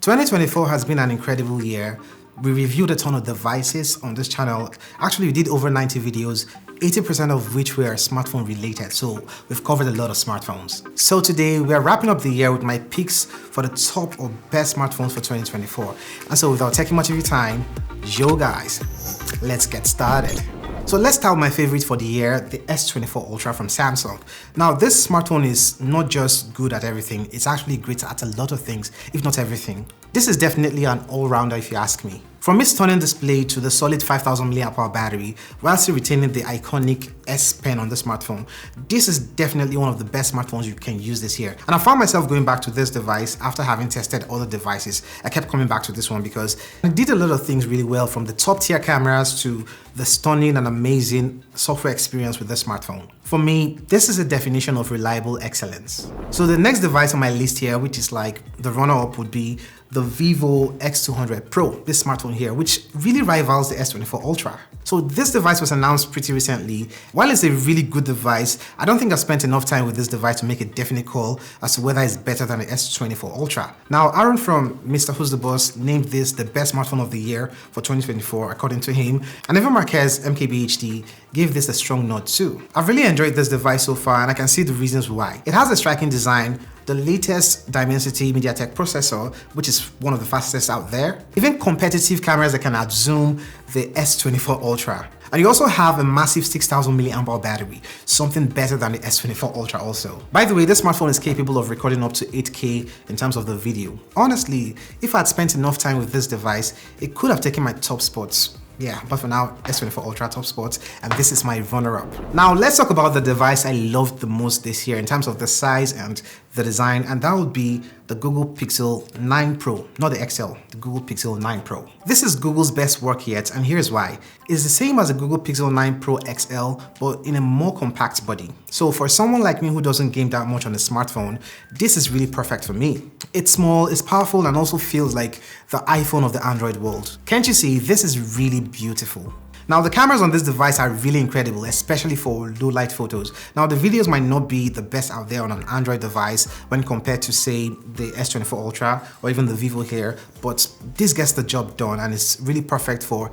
2024 has been an incredible year. We reviewed a ton of devices on this channel. Actually, we did over 90 videos, 80% of which were smartphone related, so we've covered a lot of smartphones. So today, we are wrapping up the year with my picks for the top or best smartphones for 2024. And so without taking much of your time, yo guys, let's get started. So let's start with my favorite for the year, the S24 Ultra from Samsung. Now this smartphone is not just good at everything, it's actually great at a lot of things, if not everything. This is definitely an all-rounder if you ask me. From its stunning display to the solid 5000 mAh battery, while still retaining the iconic S Pen on the smartphone, this is definitely one of the best smartphones you can use this year. And I found myself going back to this device after having tested other devices. I kept coming back to this one because it did a lot of things really well, from the top tier cameras to the stunning and amazing software experience with the smartphone. For me, this is a definition of reliable excellence. So the next device on my list here, which is like the runner-up, would be the Vivo X200 Pro, this smartphone here, which really rivals the S24 Ultra. So this device was announced pretty recently. While it's a really good device, I don't think I've spent enough time with this device to make a definite call as to whether it's better than the S24 Ultra. Now, Aaron from Mr. Who's the Boss named this the best smartphone of the year for 2024, according to him. And even Marquez MKBHD gave this a strong nod too. I've really enjoyed this device so far, and I can see the reasons why. It has a striking design, the latest Dimensity MediaTek processor, which is one of the fastest out there. Even competitive cameras that can outzoom the S24 Ultra. And you also have a massive 6000 mAh battery, something better than the S24 Ultra also. By the way, this smartphone is capable of recording up to 8K in terms of the video. Honestly, if I had spent enough time with this device, it could have taken my top spots. Yeah, but for now, S24 Ultra top spots, and this is my runner-up. Now, let's talk about the device I loved the most this year in terms of the size and the design, and that would be the Google Pixel 9 Pro, not the XL, the Google Pixel 9 Pro. This is Google's best work yet, and here's why. It's the same as the Google Pixel 9 Pro XL, but in a more compact body. So for someone like me who doesn't game that much on a smartphone, this is really perfect for me. It's small, it's powerful, and also feels like the iPhone of the Android world. Can't you see? This is really beautiful. Now the cameras on this device are really incredible, especially for low light photos. Now the videos might not be the best out there on an Android device when compared to, say, the S24 Ultra or even the Vivo here, but this gets the job done and it's really perfect for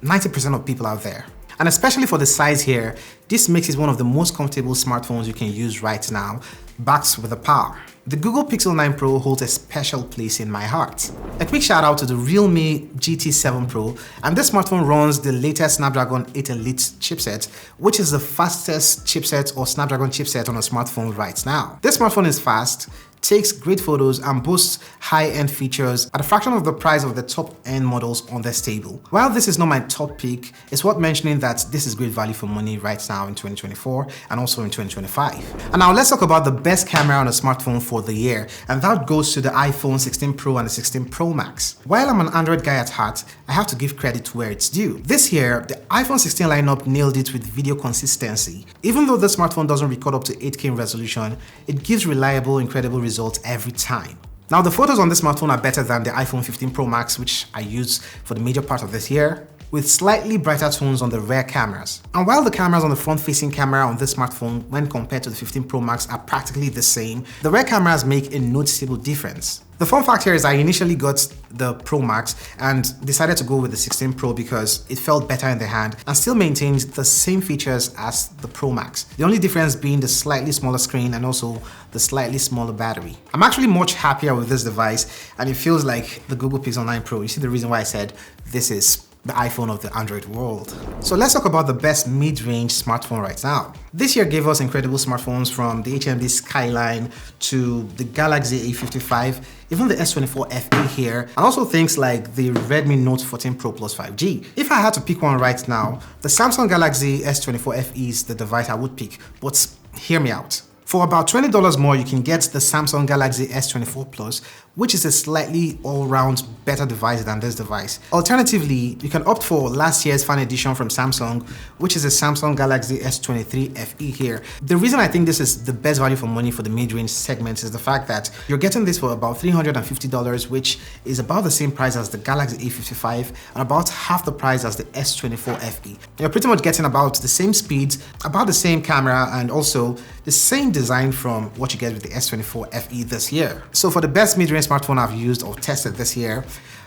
90% of people out there. And especially for the size here, this makes it one of the most comfortable smartphones you can use right now, backed with the power. The Google Pixel 9 Pro holds a special place in my heart. A quick shout out to the Realme GT7 Pro, and this smartphone runs the latest Snapdragon 8 Elite chipset, which is the fastest chipset or Snapdragon chipset on a smartphone right now. This smartphone is fast, takes great photos, and boasts high-end features at a fraction of the price of the top-end models on this table. While this is not my top pick, it's worth mentioning that this is great value for money right now in 2024 and also in 2025. And now let's talk about the best camera on a smartphone for the year, and that goes to the iPhone 16 Pro and the 16 Pro Max. While I'm an Android guy at heart, I have to give credit to where it's due. This year, the iPhone 16 lineup nailed it with video consistency. Even though the smartphone doesn't record up to 8K in resolution, it gives reliable, incredible results every time. Now the photos on this smartphone are better than the iPhone 15 Pro Max, which I used for the major part of this year, with slightly brighter tones on the rear cameras. And while the cameras on the front-facing camera on this smartphone, when compared to the 15 Pro Max, are practically the same, the rear cameras make a noticeable difference. The fun fact here is I initially got the Pro Max and decided to go with the 16 Pro because it felt better in the hand and still maintains the same features as the Pro Max. The only difference being the slightly smaller screen and also the slightly smaller battery. I'm actually much happier with this device, and it feels like the Google Pixel 9 Pro. You see the reason why I said this is the iPhone of the Android world. So let's talk about the best mid-range smartphone right now. This year gave us incredible smartphones from the HMD Skyline to the Galaxy A55, even the S24 FE here, and also things like the Redmi Note 14 Pro Plus 5G. If I had to pick one right now, the Samsung Galaxy S24 FE is the device I would pick, but hear me out. For about $20 more, you can get the Samsung Galaxy S24 Plus, which is a slightly all-round better device than this device. Alternatively, you can opt for last year's fan edition from Samsung, which is a Samsung Galaxy S23 FE here. The reason I think this is the best value for money for the mid-range segment is the fact that you're getting this for about $350, which is about the same price as the Galaxy A55 and about half the price as the S24 FE. You're pretty much getting about the same speeds, about the same camera, and also the same design from what you get with the S24 FE this year. So for the best mid-range favorite smartphone I've used or tested this year,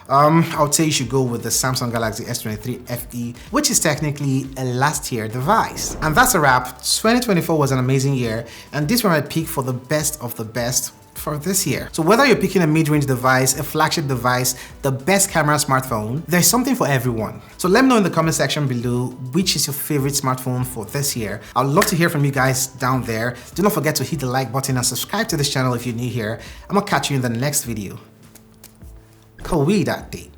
I would say you should go with the Samsung Galaxy S23 FE, which is technically a last year device. And that's a wrap. 2024 was an amazing year, and these were my pick for the best of the best for this year. So whether you're picking a mid-range device, a flagship device, the best camera smartphone, there's something for everyone. So let me know in the comment section below which is your favorite smartphone for this year. I'd love to hear from you guys down there. Do not forget to hit the like button and subscribe to this channel if you're new here. I'm gonna catch you in the next video. Call we that day.